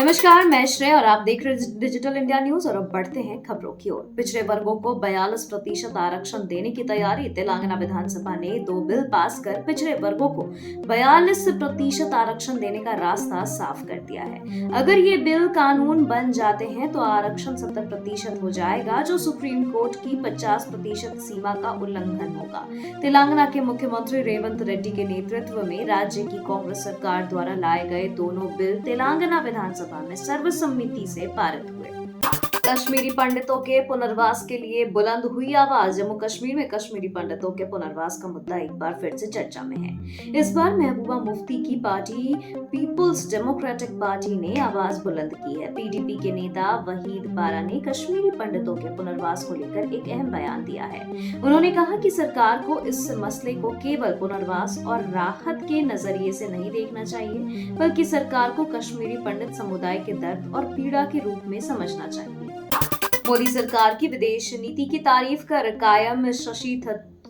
नमस्कार, मैं श्रेय और आप देख रहे हैं डिजिटल इंडिया न्यूज। और अब बढ़ते हैं खबरों की ओर। पिछड़े वर्गों को 42% आरक्षण देने की तैयारी। तेलंगाना विधानसभा ने 2 बिल पास कर पिछड़े वर्गों को 42% आरक्षण देने का रास्ता साफ कर दिया है। अगर ये बिल कानून बन जाते हैं तो आरक्षण 70% हो जाएगा, जो सुप्रीम कोर्ट की 50% सीमा का उल्लंघन होगा। तेलंगाना के मुख्यमंत्री रेवंत रेड्डी के नेतृत्व में राज्य की कांग्रेस सरकार द्वारा लाए गए दोनों बिल तेलंगाना विधानसभा में सर्वसम्मति से पारित हुए। कश्मीरी पंडितों के पुनर्वास के लिए बुलंद हुई आवाज। जम्मू कश्मीर में कश्मीरी पंडितों के पुनर्वास का मुद्दा एक बार फिर से चर्चा में है। इस बार महबूबा मुफ्ती की पार्टी पीपुल्स डेमोक्रेटिक पार्टी ने आवाज बुलंद की है। पीडीपी के नेता वहीद पारा ने कश्मीरी पंडितों के पुनर्वास को लेकर एक अहम बयान दिया है। उन्होंने कहा कि सरकार को इस मसले को केवल पुनर्वास और राहत के नजरिए से नहीं देखना चाहिए, बल्कि सरकार को कश्मीरी पंडित समुदाय के दर्द और पीड़ा के रूप में समझना चाहिए। मोदी सरकार की विदेश नीति की तारीफ कर कायम शशि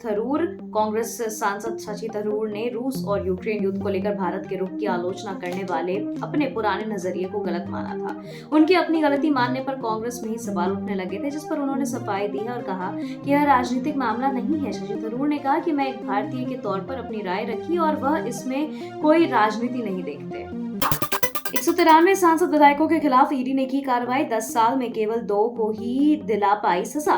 थरूर। कांग्रेस सांसद शशि थरूर ने रूस और यूक्रेन युद्ध को लेकर भारत के रुख की आलोचना करने वाले अपने पुराने नजरिए को गलत माना था। उनकी अपनी गलती मानने पर कांग्रेस में ही सवाल उठने लगे थे, जिस पर उन्होंने सफाई दी है और कहा कि यह राजनीतिक मामला नहीं है। शशि थरूर ने कहा कि मैं एक भारतीय के तौर पर अपनी राय रखी और वह इसमें कोई राजनीति नहीं देखते। 193 सांसद विधायकों के खिलाफ ईडी ने की कार्रवाई। 10 साल में केवल 2 को ही दिला पाई सजा।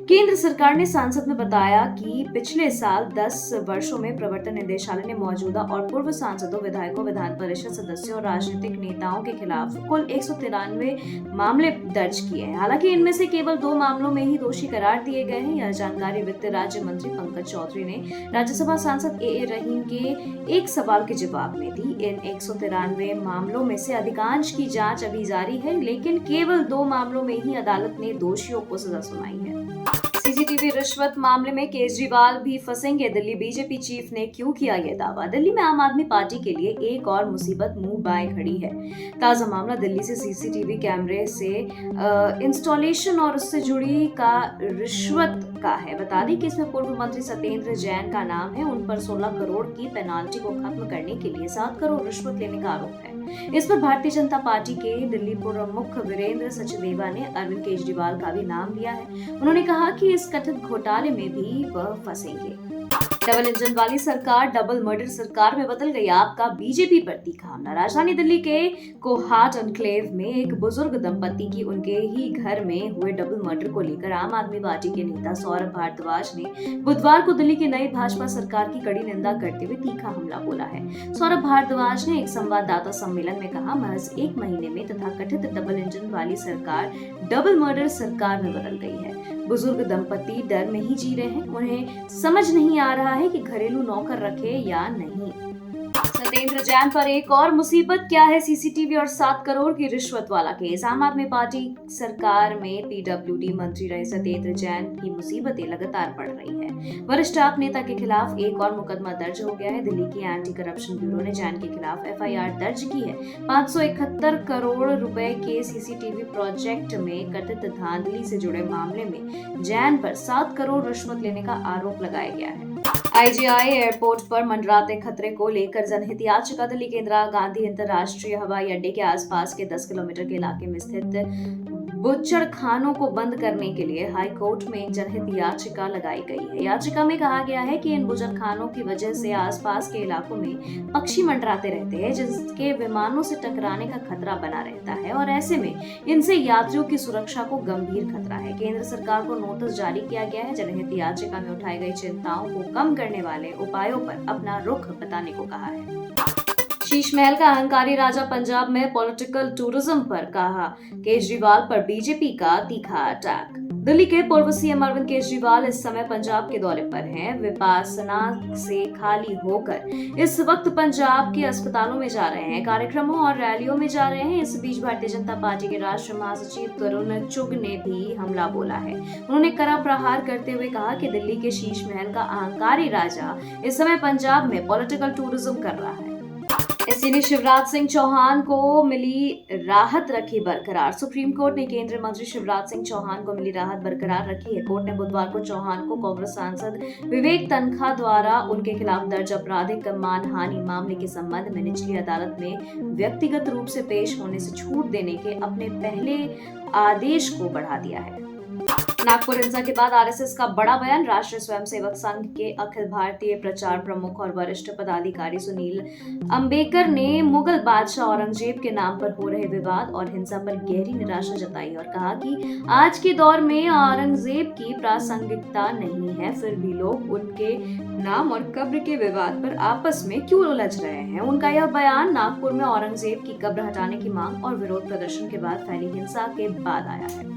केंद्र सरकार ने सांसद में बताया कि पिछले साल 10 वर्षों में प्रवर्तन निदेशालय ने मौजूदा और पूर्व सांसदों, विधायकों, विधान परिषद सदस्यों और राजनीतिक नेताओं के खिलाफ कुल 193 मामले दर्ज किए हैं। हालांकि इनमें से केवल 2 मामलों में ही दोषी करार दिए गए हैं। यह जानकारी वित्त राज्य मंत्री पंकज चौधरी ने राज्यसभा सांसद ए रहीम के एक सवाल के जवाब में दी। इन 193 मामलों में से अधिकांश की जांच अभी जारी है, लेकिन केवल 2 मामलों में ही अदालत ने दोषियों को सजा सुनाई है। सीसीटीवी रिश्वत मामले में केजरीवाल भी फंसेंगे। दिल्ली बीजेपी चीफ ने क्यों किया ये दावा? दिल्ली में आम आदमी पार्टी के लिए एक और मुसीबत मुंह बाएं खड़ी है। ताजा मामला दिल्ली से सीसीटीवी कैमरे से इंस्टॉलेशन और उससे जुड़ी का रिश्वत का है। बता दें कि इसमें पूर्व मंत्री सत्येंद्र जैन का नाम है। उन पर 16 करोड़ की पेनाल्टी को खत्म करने के लिए 7 करोड़ रिश्वत लेने का आरोप है। इस पर भारतीय जनता पार्टी के दिल्ली प्रमुख वीरेंद्र सचदेवा ने अरविंद केजरीवाल का भी नाम लिया है। उन्होंने कहा कि इस कथित घोटाले में भी वह फंसेंगे। डबल इंजन वाली सरकार डबल मर्डर सरकार में बदल गई। आपका बीजेपी पर तीखा हमला। राजधानी दिल्ली के कोहाट एन्क्लेव में एक बुजुर्ग दंपति की उनके ही घर में हुए डबल मर्डर को लेकर आम आदमी पार्टी के नेता सौरभ भारद्वाज ने बुधवार को दिल्ली की नई भाजपा सरकार की कड़ी निंदा करते हुए तीखा हमला बोला है। सौरभ भारद्वाज ने एक संवाददाता सम्मेलन में कहा, महज 1 महीने में तथाकथित डबल इंजन वाली सरकार डबल मर्डर सरकार में बदल गई है। बुजुर्ग दंपति डर में ही जी रहे हैं। उन्हें समझ नहीं आ रहा है कि घरेलू नौकर रखे या नहीं। सत्येंद्र जैन पर एक और मुसीबत। क्या है सीसीटीवी और 7 करोड़ की रिश्वत वाला केस? आम आदमी पार्टी सरकार में पीडब्ल्यूडी मंत्री रहे सत्येंद्र जैन की मुसीबतें लगातार बढ़ रही है। वरिष्ठ आप नेता के खिलाफ एक और मुकदमा दर्ज हो गया है। दिल्ली की एंटी करप्शन ब्यूरो ने जैन के खिलाफ एफआईआर दर्ज की है। 571 करोड़ रुपए के सीसीटीवी प्रोजेक्ट में कथित धांधली से जुड़े मामले में जैन पर 7 करोड़ रिश्वत लेने का आरोप लगाया गया है। आईजीआई एयरपोर्ट पर मंडराते खतरे को लेकर जनहित याचिका। दिल्ली के इंदिरा गांधी अंतर्राष्ट्रीय हवाई अड्डे के आसपास के 10 किलोमीटर के इलाके में स्थित बुच्चड़खानों को बंद करने के लिए हाई कोर्ट में एक जनहित याचिका लगाई गई है। याचिका में कहा गया है कि इन बुच्चड़खानों की वजह से आसपास के इलाकों में पक्षी मंडराते रहते हैं, जिसके विमानों से टकराने का खतरा बना रहता है और ऐसे में इनसे यात्रियों की सुरक्षा को गंभीर खतरा है। केंद्र सरकार को नोटिस जारी किया गया है। जनहित याचिका में उठाई गई चिंताओं को कम करने वाले उपायों पर अपना रुख बताने को कहा है। शीश महल का अहंकारी राजा पंजाब में पॉलिटिकल टूरिज्म पर कहा। केजरीवाल पर बीजेपी का तीखा अटैक। दिल्ली के पूर्व सीएम अरविंद केजरीवाल इस समय पंजाब के दौरे पर हैं। विपासना से खाली होकर इस वक्त पंजाब के अस्पतालों में जा रहे हैं, कार्यक्रमों और रैलियों में जा रहे हैं। इस बीच भारतीय जनता पार्टी के राष्ट्रीय महासचिव तरुण चुग ने भी हमला बोला है। उन्होंने कड़ा प्रहार करते हुए कहा कि दिल्ली के शीश महल का अहंकारी राजा इस समय पंजाब में पॉलिटिकल टूरिज्म कर रहा है। इसी ने शिवराज सिंह चौहान को मिली राहत रखी बरकरार। सुप्रीम कोर्ट ने केंद्रीय मंत्री शिवराज सिंह चौहान को मिली राहत बरकरार रखी है। कोर्ट ने बुधवार को चौहान को कांग्रेस सांसद विवेक तन्खा द्वारा उनके खिलाफ दर्ज आपराधिक मानहानि मामले के संबंध में निचली अदालत में व्यक्तिगत रूप से पेश होने से छूट देने के अपने पहले आदेश को बढ़ा दिया है। नागपुर हिंसा के बाद आरएसएस का बड़ा बयान। राष्ट्रीय स्वयंसेवक संघ के अखिल भारतीय प्रचार प्रमुख और वरिष्ठ पदाधिकारी सुनील अंबेकर ने मुगल बादशाह औरंगजेब के नाम पर हो रहे विवाद और हिंसा पर गहरी निराशा जताई और कहा कि आज के दौर में औरंगजेब की प्रासंगिकता नहीं है, फिर भी लोग उनके नाम और कब्र के विवाद पर आपस में क्यों उलझ रहे हैं। उनका यह बयान नागपुर में औरंगजेब की कब्र हटाने की मांग और विरोध प्रदर्शन के बाद फैली हिंसा के बाद आया है।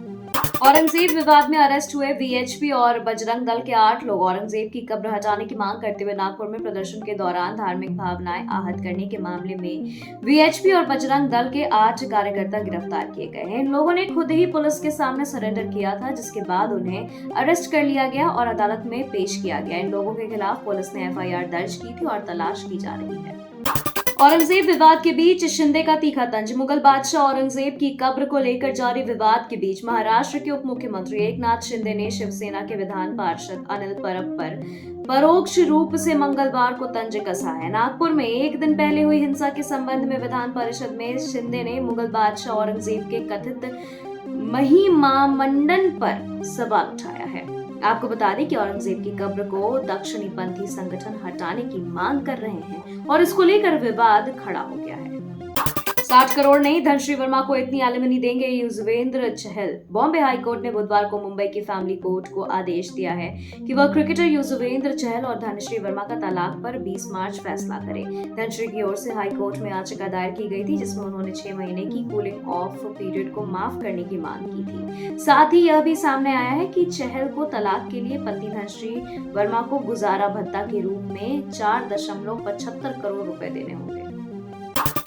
औरंगजेब विवाद में अरेस्ट हुए वीएचपी और बजरंग दल के 8 लोग औरंगजेब की कब्र हटाने की मांग करते हुए नागपुर में प्रदर्शन के दौरान धार्मिक भावनाएं आहत करने के मामले में वीएचपी और बजरंग दल के 8 कार्यकर्ता गिरफ्तार किए गए हैं। इन लोगों ने खुद ही पुलिस के सामने सरेंडर किया था, जिसके बाद उन्हें अरेस्ट कर लिया गया और अदालत में पेश किया गया। इन लोगों के खिलाफ पुलिस ने एफआईआर दर्ज की थी और तलाश की जा रही है। औरंगजेब विवाद के बीच शिंदे का तीखा तंज। मुगल बादशाह औरंगजेब की कब्र को लेकर जारी विवाद के बीच महाराष्ट्र के उप मुख्यमंत्री एकनाथ शिंदे ने शिवसेना के विधान पार्षद अनिल परब पर परोक्ष रूप से मंगलवार को तंज कसा है। नागपुर में एक दिन पहले हुई हिंसा के संबंध में विधान परिषद में शिंदे ने मुगल बादशाह औरंगजेब के कथित महिमामंडन पर सवाल उठाया है। आपको बता दें कि औरंगजेब की कब्र को दक्षिणी पंथी संगठन हटाने की मांग कर रहे हैं और इसको लेकर विवाद खड़ा हो गया है। 60 करोड़ नहीं, धनश्री वर्मा को इतनी एलिमनी देंगे युजवेंद्र चहल। बॉम्बे हाई कोर्ट ने बुधवार को मुंबई की फैमिली कोर्ट को आदेश दिया है कि वह क्रिकेटर युजवेंद्र चहल और धनश्री वर्मा का तलाक पर 20 मार्च फैसला करे। धनश्री की ओर से हाई कोर्ट में याचिका दायर की गई थी, जिसमें उन्होंने 6 महीने की कूलिंग ऑफ पीरियड को माफ करने की मांग की थी। साथ ही यह भी सामने आया है कि चहल को तलाक के लिए पति धनश्री वर्मा को गुजारा भत्ता के रूप में 4.75 करोड़ रुपए देने होंगे।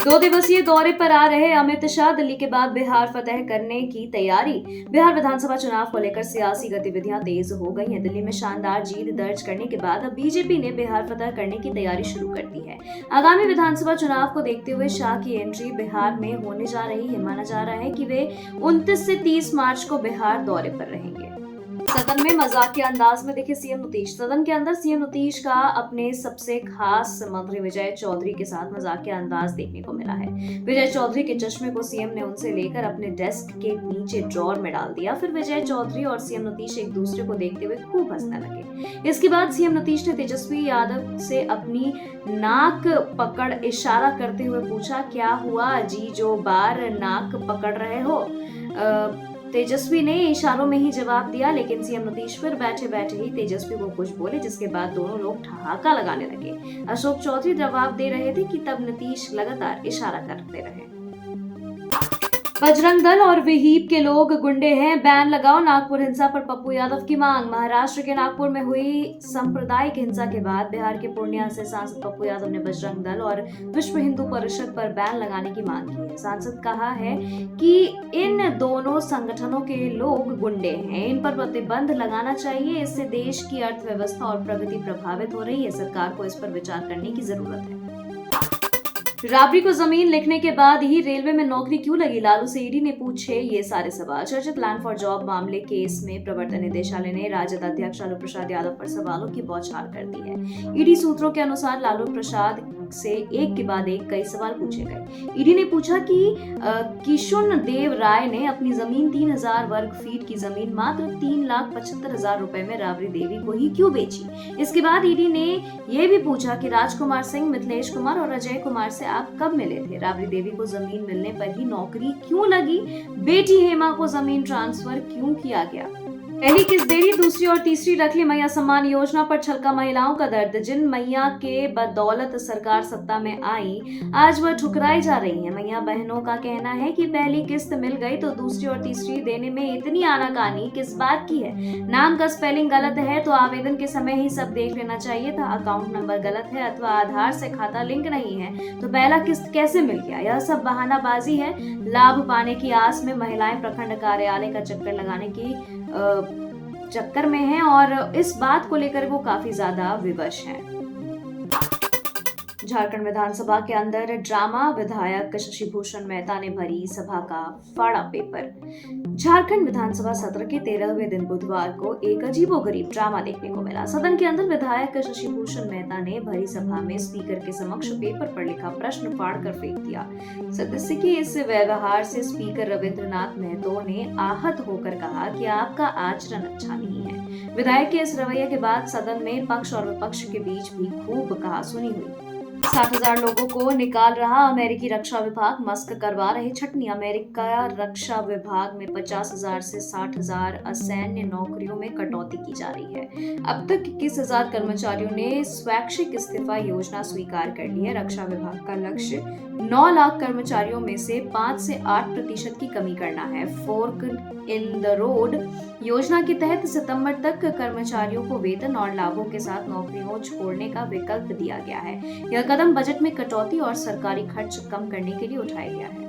2 दिवसीय दौरे पर आ रहे अमित शाह दिल्ली के बाद बिहार फतह करने की तैयारी। बिहार विधानसभा चुनाव को लेकर सियासी गतिविधियां तेज हो गई हैं। दिल्ली में शानदार जीत दर्ज करने के बाद अब बीजेपी ने बिहार फतह करने की तैयारी शुरू कर दी है। आगामी विधानसभा चुनाव को देखते हुए शाह की एंट्री बिहार में होने जा रही है। माना जा रहा है कि वे 29 से 30 मार्च को बिहार दौरे पर रहेंगे। सदन में मजाकिया अंदाज में दिखे सीएम नीतीश। सदन के अंदर सीएम नीतीश का अपने सबसे खास मंत्री विजय चौधरी के साथ मजाकिया अंदाज देखने को मिला है। विजय चौधरी के चश्मे को सीएम ने उनसे लेकर अपने डेस्क के नीचे ड्रॉर में डाल दिया। फिर विजय चौधरी और सीएम नीतीश एक दूसरे को देखते हुए खूब हंसने लगे। इसके बाद सीएम नीतीश ने तेजस्वी यादव से अपनी नाक पकड़ इशारा करते हुए पूछा, क्या हुआ जी जो बार नाक पकड़ रहे हो। तेजस्वी ने इशारों में ही जवाब दिया, लेकिन सीएम नीतीश फिर बैठे बैठे ही तेजस्वी को कुछ बोले, जिसके बाद दोनों लोग ठहाका लगाने लगे। अशोक चौधरी जवाब दे रहे थे कि तब नीतीश लगातार इशारा करते रहे। बजरंग दल और विहीप के लोग गुंडे हैं, बैन लगाओ। नागपुर हिंसा पर पप्पू यादव की मांग। महाराष्ट्र के नागपुर में हुई सांप्रदायिक हिंसा के बाद बिहार के पूर्णिया से सांसद पप्पू यादव ने बजरंग दल और विश्व हिंदू परिषद पर बैन लगाने की मांग की है। सांसद कहा है कि इन दोनों संगठनों के लोग गुंडे हैं, इन पर प्रतिबंध लगाना चाहिए। इससे देश की अर्थव्यवस्था और प्रगति प्रभावित हो रही है। सरकार को इस पर विचार करने की जरूरत है। राबड़ी को जमीन लिखने के बाद ही रेलवे में नौकरी क्यों लगी, लालू से ईडी ने पूछे ये सारे सवाल। चर्चित लैंड फॉर जॉब मामले केस में प्रवर्तन निदेशालय ने राजद अध्यक्ष लालू प्रसाद यादव पर सवालों की बौछार कर दी है। ईडी सूत्रों के अनुसार लालू प्रसाद से एक के बाद एक कई सवाल पूछे गए। ईडी ने पूछा कि किशुन देव राय ने अपनी जमीन 3000 वर्ग फीट की जमीन मात्र 3,75,000 रुपए में राबड़ी देवी को ही क्यों बेची। इसके बाद ईडी ने यह भी पूछा कि राजकुमार सिंह, मिथिलेश कुमार और अजय कुमार से आप कब मिले थे। राबड़ी देवी को जमीन मिलने पर ही नौकरी क्यों लगी। बेटी हेमा को जमीन ट्रांसफर क्यों किया गया। पहली किस्त देरी, दूसरी और तीसरी रख ली मैया सम्मान योजना पर छलका महिलाओं का दर्द। जिन मैया के बदौलत सरकार सत्ता में आई, आज वह ठुकराई जा रही है। मैया बहनों का कहना है कि पहली किस्त मिल गई तो दूसरी और तीसरी देने में इतनी आनाकानी किस बात की है। नाम का स्पेलिंग गलत है तो आवेदन के समय ही सब देख लेना चाहिए था। अकाउंट नंबर गलत है अथवा आधार से खाता लिंक नहीं है तो पहला किस्त कैसे मिल गया। यह सब बहानाबाजी है। लाभ पाने की आस में महिलाएं प्रखंड कार्यालय का चक्कर लगाने की चक्कर में हैं और इस बात को लेकर वो काफी ज्यादा विवश हैं। झारखंड विधानसभा के अंदर ड्रामा, विधायक शशि भूषण मेहता ने भरी सभा का फाड़ा पेपर। झारखंड विधानसभा सत्र के 13वें दिन बुधवार को एक अजीबोगरीब ड्रामा देखने को मिला। सदन के अंदर विधायक शशि भूषण मेहता ने भरी सभा में स्पीकर के समक्ष पेपर पर लिखा प्रश्न फाड़कर फेंक दिया। सदस्य के इस व्यवहार से स्पीकर रविंद्रनाथ महतो ने आहत होकर कहा कि आपका आचरण अच्छा नहीं है। विधायक के इस रवैये के बाद सदन में पक्ष और विपक्ष के बीच भी खूब कहासुनी हुई। 60,000 लोगों को निकाल रहा अमेरिकी रक्षा विभाग, मस्क करवा रहे छटनी। अमेरिका रक्षा विभाग में 50,000 से 60,000 असैन्य नौकरियों में कटौती की जा रही है। अब तक 21,000 कर्मचारियों ने स्वैच्छिक इस्तीफा योजना स्वीकार कर ली है। रक्षा विभाग का लक्ष्य 9 लाख कर्मचारियों में से 5 से 8% की कमी करना है। फोर्क इन द रोड योजना के तहत सितंबर तक कर्मचारियों को वेतन और लाभों के साथ नौकरियों छोड़ने का विकल्प दिया गया है। यह कदम बजट में कटौती और सरकारी खर्च कम करने के लिए उठाया गया है।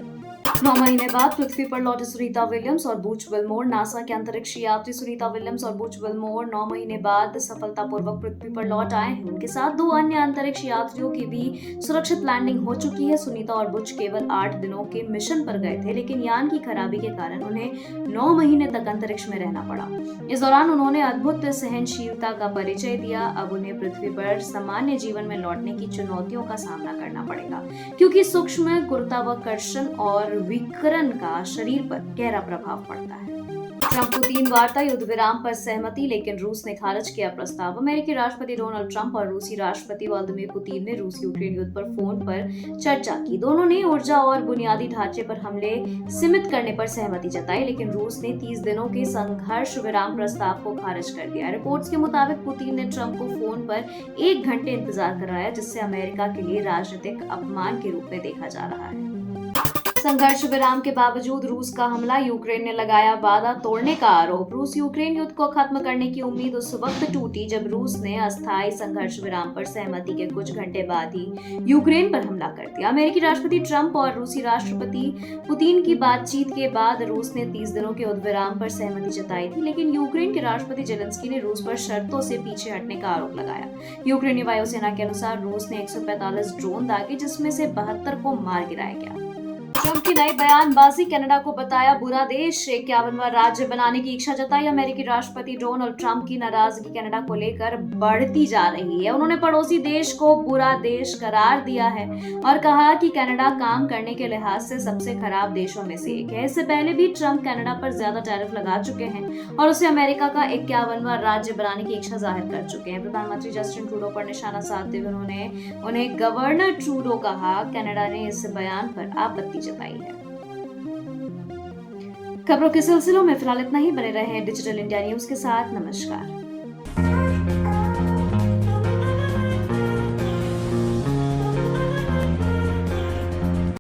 9 महीने बाद पृथ्वी पर लौटे सुनीता विलियम्स और बूच विल्मोर। नासा के अंतरिक्ष यात्री सुनीता विलियम्स और बूच विल्मोर 9 महीने बाद सफलतापूर्वक पृथ्वी पर लौट आए हैं। उनके साथ 2 अन्य अंतरिक्ष यात्रियों की भी सुरक्षित लैंडिंग हो चुकी है। सुनीता और बूच केवल 8 दिनों के मिशन पर गए थे, लेकिन यान की खराबी के कारण उन्हें 9 महीने तक अंतरिक्ष में रहना पड़ा। इस दौरान उन्होंने अद्भुत सहनशीलता का परिचय दिया। अब उन्हें पृथ्वी पर सामान्य जीवन में लौटने की चुनौतियों का सामना करना पड़ेगा, क्योंकि सूक्ष्म गुरुत्वाकर्षण और विकिरण का शरीर पर गहरा प्रभाव पड़ता है। ट्रंप पुतिन वार्ता, युद्ध विराम पर सहमति, लेकिन रूस ने खारिज किया प्रस्ताव। अमेरिकी राष्ट्रपति डोनाल्ड ट्रंप और रूसी राष्ट्रपति व्लादिमीर पुतिन ने रूस यूक्रेन युद्ध पर फोन पर चर्चा की। दोनों ने ऊर्जा और बुनियादी ढांचे पर हमले सीमित करने पर सहमति जताई, लेकिन रूस ने 30 दिनों के संघर्ष विराम प्रस्ताव को खारिज कर दिया। रिपोर्ट्स के मुताबिक पुतिन ने ट्रंप को फोन पर 1 घंटे इंतजार कराया, जिससे अमेरिका के लिए राजनीतिक अपमान के रूप में देखा जा रहा है। संघर्ष विराम के बावजूद रूस का हमला, यूक्रेन ने लगाया वादा तोड़ने का आरोप। रूस यूक्रेन युद्ध को खत्म करने की उम्मीद उस वक्त टूटी जब रूस ने अस्थायी संघर्ष विराम पर सहमति के कुछ घंटे बाद ही यूक्रेन पर हमला कर दिया। अमेरिकी राष्ट्रपति ट्रंप और रूसी राष्ट्रपति पुतिन की बातचीत के बाद रूस ने 30 दिनों के युद्ध विराम पर सहमति जताई थी, लेकिन यूक्रेन के राष्ट्रपति जेलेंस्की ने रूस पर शर्तों से पीछे हटने का आरोप लगाया। यूक्रेनी वायुसेना के अनुसार रूस ने 145 ड्रोन दागे, जिसमें से 72 को मार गिराया गया। ट्रंप की नई बयानबाजी, कनाडा को बताया बुरा देश, 51वां राज्य बनाने की इच्छा जताई। अमेरिकी राष्ट्रपति डोनाल्ड ट्रंप की नाराजगी कनाडा को लेकर बढ़ती जा रही है। उन्होंने पड़ोसी देश को बुरा देश करार दिया है और कहा कि कनाडा काम करने के लिहाज से सबसे खराब देशों में से एक है। इससे पहले भी ट्रंप कनाडा पर ज्यादा टैरिफ लगा चुके हैं और उसे अमेरिका का 51वां राज्य बनाने की इच्छा जाहिर कर चुके हैं। प्रधानमंत्री जस्टिन ट्रूडो पर निशाना साधते हुए उन्होंने उन्हें गवर्नर ट्रूडो कहा। कनाडा ने इस बयान पर आपत्ति जताई है। खबरों के सिलसिलों में फिलहाल इतना ही। बने रहे डिजिटल इंडिया न्यूज के साथ। नमस्कार।